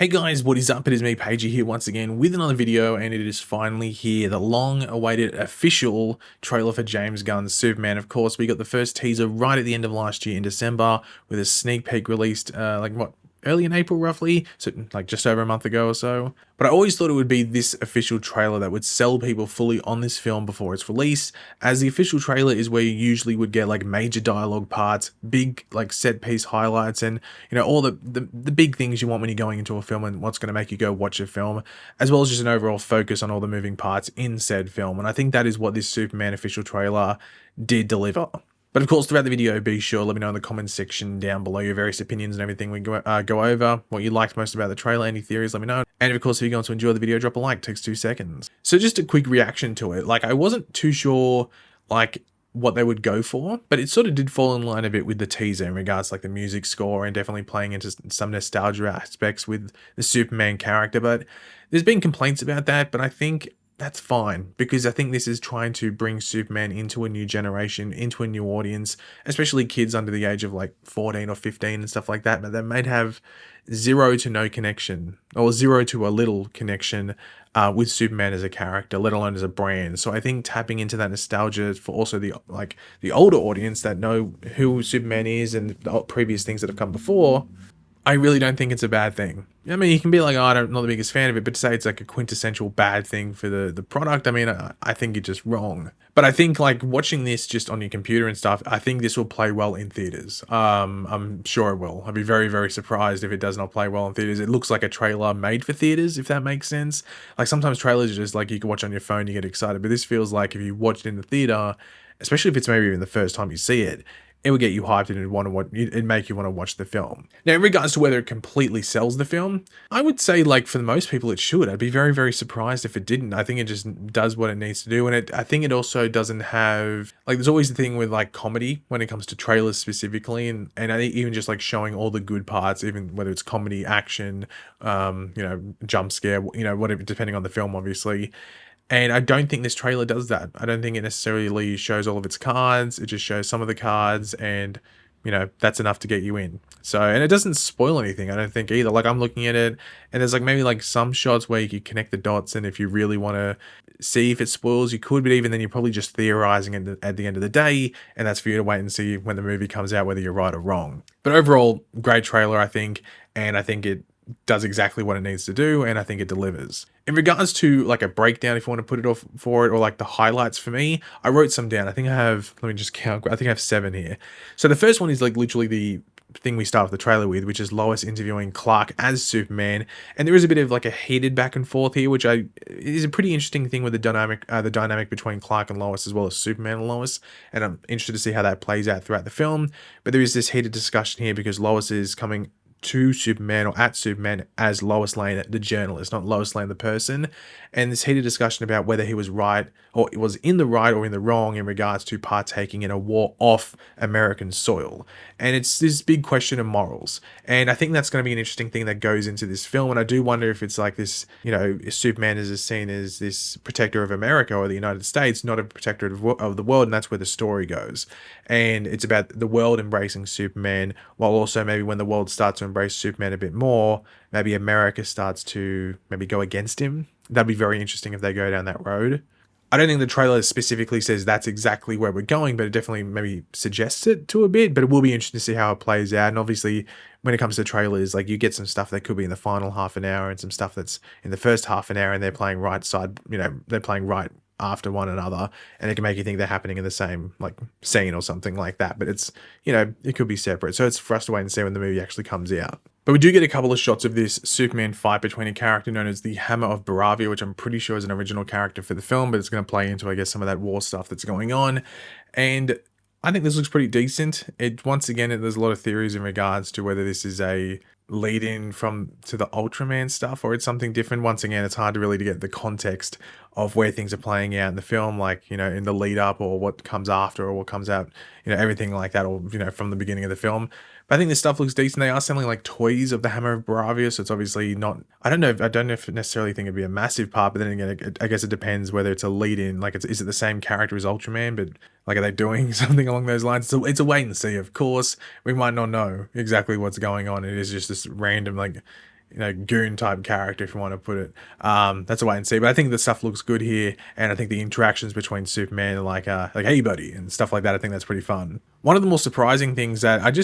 Hey guys, what is up? It is me, Pagey, here once again with another video, and it is finally here, the long-awaited official trailer for James Gunn's Superman. Of course, we got the first teaser right at the end of last year in December, with a sneak peek released, early in April roughly, so like just over a month ago or so. But I always thought it would be this official trailer that would sell people fully on this film before its release, as the official trailer is where you usually would get like major dialogue parts, big like set piece highlights, and all the big things you want when you're going into a film and what's going to make you go watch a film, as well as just an overall focus on all the moving parts in said film. And I think that is what this Superman official trailer did deliver. But of course, throughout the video, be sure let me know in the comments section down below your various opinions and everything we go over, what you liked most about the trailer, any theories, let me know. And of course, if you're going to enjoy the video, drop a like, it takes 2 seconds. So just a quick reaction to it. Like, I wasn't too sure, like, what they would go for, but it sort of did fall in line a bit with the teaser in regards to like the music score and definitely playing into some nostalgia aspects with the Superman character. But there's been complaints about that, but I think that's fine, because I think this is trying to bring Superman into a new generation, into a new audience, especially kids under the age of like 14 or 15 and stuff like that, but they might have zero to no connection, or zero to a little connection with Superman as a character, let alone as a brand. So I think tapping into that nostalgia for also the older audience that know who Superman is and the previous things that have come before, I really don't think it's a bad thing. I mean, you can be like, oh, I'm not the biggest fan of it, but to say it's like a quintessential bad thing for the product, I mean, I think you're just wrong. But I think like watching this just on your computer and stuff, I think this will play well in theaters. I'm sure it will. I'd be very, very surprised if it does not play well in theaters. It looks like a trailer made for theaters, if that makes sense. Like sometimes trailers are just like you can watch on your phone, you get excited, but this feels like if you watch it in the theater, especially if it's maybe even the first time you see it, it would get you hyped and it'd make you want to watch the film. Now, in regards to whether it completely sells the film, I would say, like, for the most people, it should. I'd be very, very surprised if it didn't. I think it just does what it needs to do. And I think it also doesn't have, like, there's always the thing with, like, comedy when it comes to trailers specifically. And I think even just, like, showing all the good parts, even whether it's comedy, action, jump scare, whatever, depending on the film, obviously. And I don't think this trailer does that. I don't think it necessarily shows all of its cards. It just shows some of the cards, and that's enough to get you in. So, and it doesn't spoil anything, I don't think either. Like, I'm looking at it and there's like maybe like some shots where you could connect the dots, and if you really want to see if it spoils, you could, but even then you're probably just theorizing at the end of the day, and that's for you to wait and see when the movie comes out whether you're right or wrong. But overall, great trailer, I think, and I think it does exactly what it needs to do, and I think it delivers. In regards to like a breakdown, if you want to put it off for it, or like the highlights for me, I wrote some down. I think I have, let me just count, I think I have 7 here. So the first one is like literally the thing we start with the trailer with, which is Lois interviewing Clark as Superman, and there is a bit of like a heated back and forth here, which is a pretty interesting thing with the dynamic between Clark and Lois, as well as Superman and Lois, and I'm interested to see how that plays out throughout the film. But there is this heated discussion here because Lois is coming to Superman, or at Superman, as Lois Lane, the journalist, not Lois Lane, the person. And this heated discussion about whether he was right, or was in the right or in the wrong in regards to partaking in a war off American soil. And it's this big question of morals. And I think that's going to be an interesting thing that goes into this film. And I do wonder if it's like this, Superman is seen as this protector of America or the United States, not a protector of the world. And that's where the story goes. And it's about the world embracing Superman, while also maybe when the world starts to embrace Superman a bit more, maybe America starts to maybe go against him. That'd be very interesting if they go down that road. I don't think the trailer specifically says that's exactly where we're going, but it definitely maybe suggests it to a bit. But it will be interesting to see how it plays out. And obviously, when it comes to trailers, like you get some stuff that could be in the final half an hour and some stuff that's in the first half an hour, and they're playing right side, they're playing right after one another, and it can make you think they're happening in the same like scene or something like that. But it's, it could be separate. So it's for us to wait and see when the movie actually comes out. But we do get a couple of shots of this Superman fight between a character known as the Hammer of Baravia, which I'm pretty sure is an original character for the film, but it's going to play into, I guess, some of that war stuff that's going on. And I think this looks pretty decent. Once again, there's a lot of theories in regards to whether this is a lead in to the Ultraman stuff or it's something different. Once again, it's hard to really get the context of where things are playing out in the film, like, in the lead up, or what comes after, or what comes out, everything like that, or, from the beginning of the film. But I think this stuff looks decent. They are selling like toys of the Hammer of Baravia, so it's obviously not, I don't know if I necessarily think it'd be a massive part, but then again, I guess it depends whether it's a lead in, like, is it the same character as Ultraman, but like, are they doing something along those lines? So it's a wait and see, of course. We might not know exactly what's going on. It is just this random, like, goon type character, if you want to put it. That's a wait and see. But I think the stuff looks good here, and I think the interactions between Superman and like hey buddy and stuff like that, I think that's pretty fun. One of the more surprising things that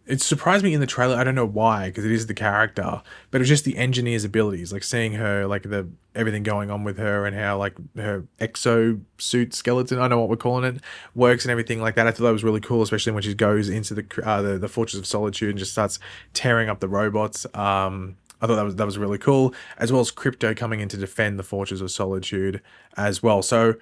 it surprised me in the trailer. I don't know why, because it is the character, but it was just the engineer's abilities, like seeing her, like the everything going on with her and how like her exosuit skeleton, I don't know what we're calling it, works and everything like that. I thought that was really cool, especially when she goes into the Fortress of Solitude and just starts tearing up the robots. I thought that was really cool, as well as Krypto coming in to defend the Fortress of Solitude as well. So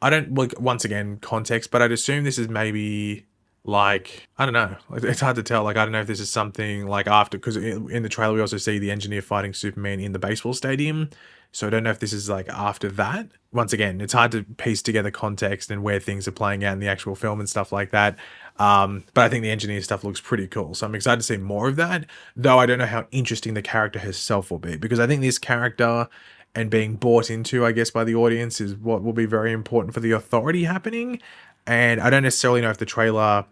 I don't, like, once again, context, but I'd assume this is maybe like, I don't know, like, it's hard to tell. Like, I don't know if this is something like after, because in the trailer we also see the engineer fighting Superman in the baseball stadium. So I don't know if this is like after that. Once again, it's hard to piece together context and where things are playing out in the actual film and stuff like that. But I think the engineer stuff looks pretty cool. So I'm excited to see more of that, though I don't know how interesting the character herself will be, because I think this character and being bought into, I guess, by the audience is what will be very important for the authority happening. And I don't necessarily know if the trailer,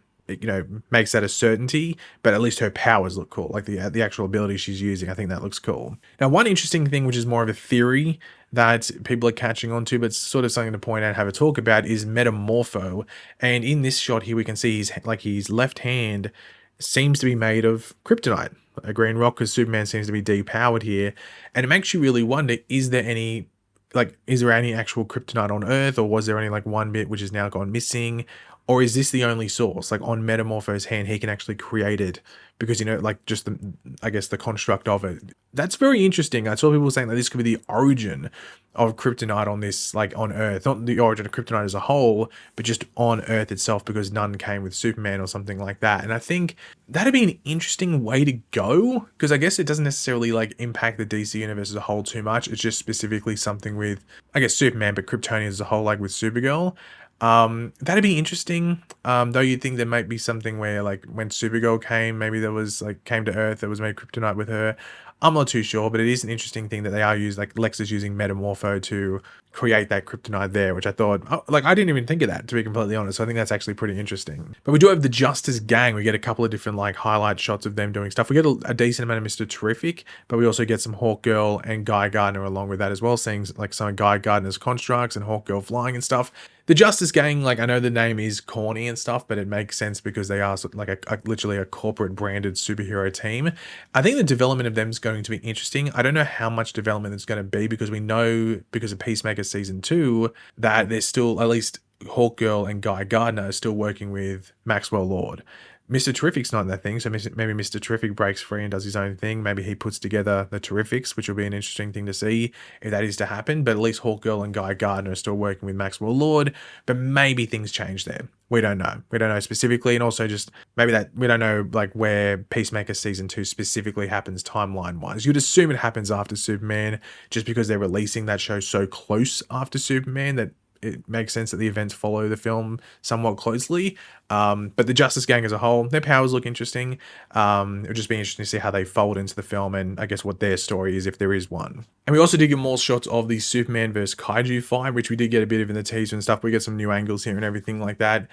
makes that a certainty, but at least her powers look cool. Like the actual ability she's using, I think that looks cool. Now, one interesting thing, which is more of a theory that people are catching on to, but sort of something to point out and have a talk about, is Metamorpho. And in this shot here, we can see his left hand seems to be made of kryptonite, a green rock, because Superman seems to be depowered here. And it makes you really wonder, is there any actual kryptonite on Earth, or was there only like one bit which has now gone missing? Or is this the only source? Like on Metamorpho's hand, he can actually create it because, like just the construct of it. That's very interesting. I saw people saying that this could be the origin of kryptonite on this, like on Earth, not the origin of kryptonite as a whole, but just on Earth itself, because none came with Superman or something like that. And I think that'd be an interesting way to go, because I guess it doesn't necessarily like impact the DC universe as a whole too much. It's just specifically something with, I guess, Superman, but Kryptonian as a whole, like with Supergirl. That'd be interesting. Though you'd think there might be something where, like, when Supergirl came, maybe there was like came to Earth, there was made kryptonite with her. I'm not too sure, but it is an interesting thing that they are like Lex is using Metamorpho to create that kryptonite there, which I thought, like, I didn't even think of that, to be completely honest. So I think that's actually pretty interesting. But we do have the Justice Gang. We get a couple of different like highlight shots of them doing stuff. We get a decent amount of Mr. Terrific, but we also get some Hawkgirl and Guy Gardner along with that as well, seeing like some of Guy Gardner's constructs and Hawkgirl flying and stuff. The Justice Gang, like, I know the name is corny and stuff, but it makes sense because they are like literally a corporate branded superhero team. I think the development of them is going to be interesting. I don't know how much development it's going to be, because we know, because of Peacemaker season 2, that there's still, at least Hawkgirl and Guy Gardner are still working with Maxwell Lord. Mr. Terrific's not in that thing, so maybe Mr. Terrific breaks free and does his own thing. Maybe he puts together the Terrifics, which will be an interesting thing to see if that is to happen. But at least Hawkgirl and Guy Gardner are still working with Maxwell Lord, but maybe things change there. We don't know. We don't know specifically, and also just maybe that we don't know like where Peacemaker season 2 specifically happens timeline-wise. You'd assume it happens after Superman, just because they're releasing that show so close after Superman that it makes sense that the events follow the film somewhat closely. But the Justice Gang as a whole, their powers look interesting. It would just be interesting to see how they fold into the film, and I guess what their story is, if there is one. And we also did get more shots of the Superman versus Kaiju fight, which we did get a bit of in the teaser and stuff. We get some new angles here and everything like that.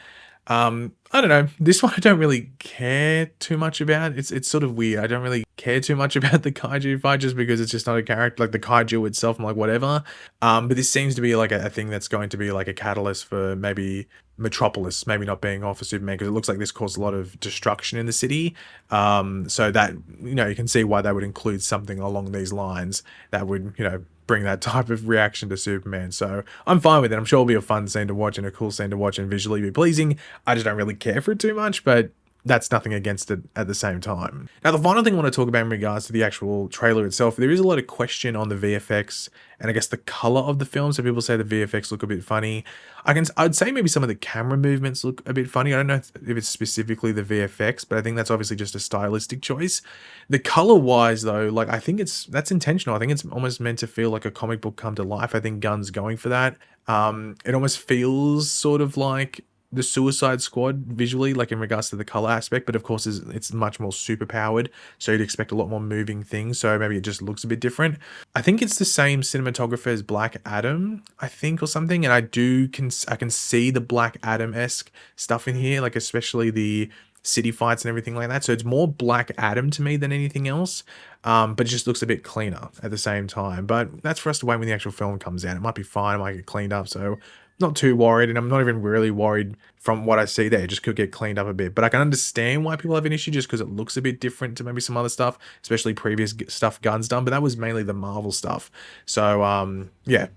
I don't know. This one I don't really care too much about. It's sort of weird. I don't really care too much about the Kaiju fight, just because it's just not a character. Like the Kaiju itself, I'm like, whatever. But this seems to be like a thing that's going to be like a catalyst for maybe Metropolis maybe not being off for Superman, because it looks like this caused a lot of destruction in the city. So that, you can see why they would include something along these lines that would, bring that type of reaction to Superman. So I'm fine with it. I'm sure it'll be a fun scene to watch and a cool scene to watch and visually be pleasing. I just don't really care for it too much, but that's nothing against it at the same time. Now, the final thing I want to talk about in regards to the actual trailer itself, there is a lot of question on the VFX and I guess the color of the film. So people say the VFX look a bit funny. I'd say maybe some of the camera movements look a bit funny. I don't know if it's specifically the VFX, but I think that's obviously just a stylistic choice. The color wise though, like I think that's intentional. I think it's almost meant to feel like a comic book come to life. I think Gunn's going for that. It almost feels sort of like the Suicide Squad visually, like in regards to the color aspect, but of course it's much more super powered, so you'd expect a lot more moving things, so maybe it just looks a bit different. I think it's the same cinematographer as Black Adam, I think, or something, and I can see the Black Adam-esque stuff in here, like especially the city fights and everything like that. So it's more Black Adam to me than anything else, but it just looks a bit cleaner at the same time. But that's for us to wait when the actual film comes out. It might be fine, it might get cleaned up, so not too worried, and I'm not even really worried from what I see there. It just could get cleaned up a bit, but I can understand why people have an issue just because it looks a bit different to maybe some other stuff, especially previous stuff Gunn's done, but that was mainly the Marvel stuff. So yeah,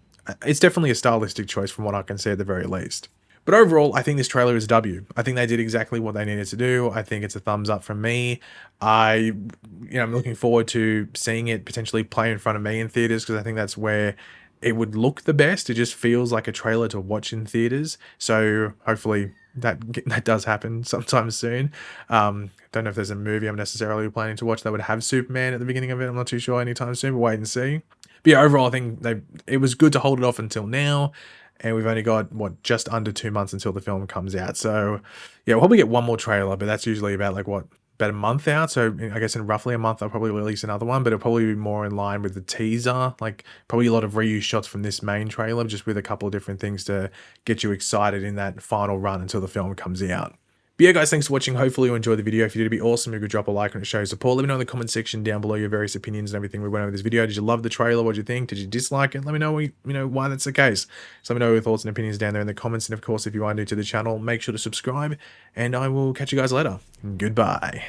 it's definitely a stylistic choice from what I can see at the very least. But overall, I think this trailer is a W. I think they did exactly what they needed to do. I think it's a thumbs up from me. I'm looking forward to seeing it potentially play in front of me in theaters because I think that's where it would look the best. It just feels like a trailer to watch in theaters. So hopefully that does happen sometime soon. Don't know if there's a movie I'm necessarily planning to watch that would have Superman at the beginning of it. I'm not too sure anytime soon, but wait and see. But yeah, overall, I think it was good to hold it off until now. And we've only got, just under 2 months until the film comes out. So, yeah, we'll probably get one more trailer, but that's usually about, about a month out. So, I guess in roughly a month, I'll probably release another one, but it'll probably be more in line with the teaser. Probably a lot of reuse shots from this main trailer, just with a couple of different things to get you excited in that final run until the film comes out. But yeah, guys, thanks for watching. Hopefully you enjoyed the video. If you did, it'd be awesome if you could drop a like and it shows support. Let me know in the comment section down below your various opinions and everything we went over this video. Did you love the trailer? What did you think? Did you dislike it? Let me know why that's the case. So let me know your thoughts and opinions down there in the comments. And of course, if you are new to the channel, make sure to subscribe and I will catch you guys later. Goodbye.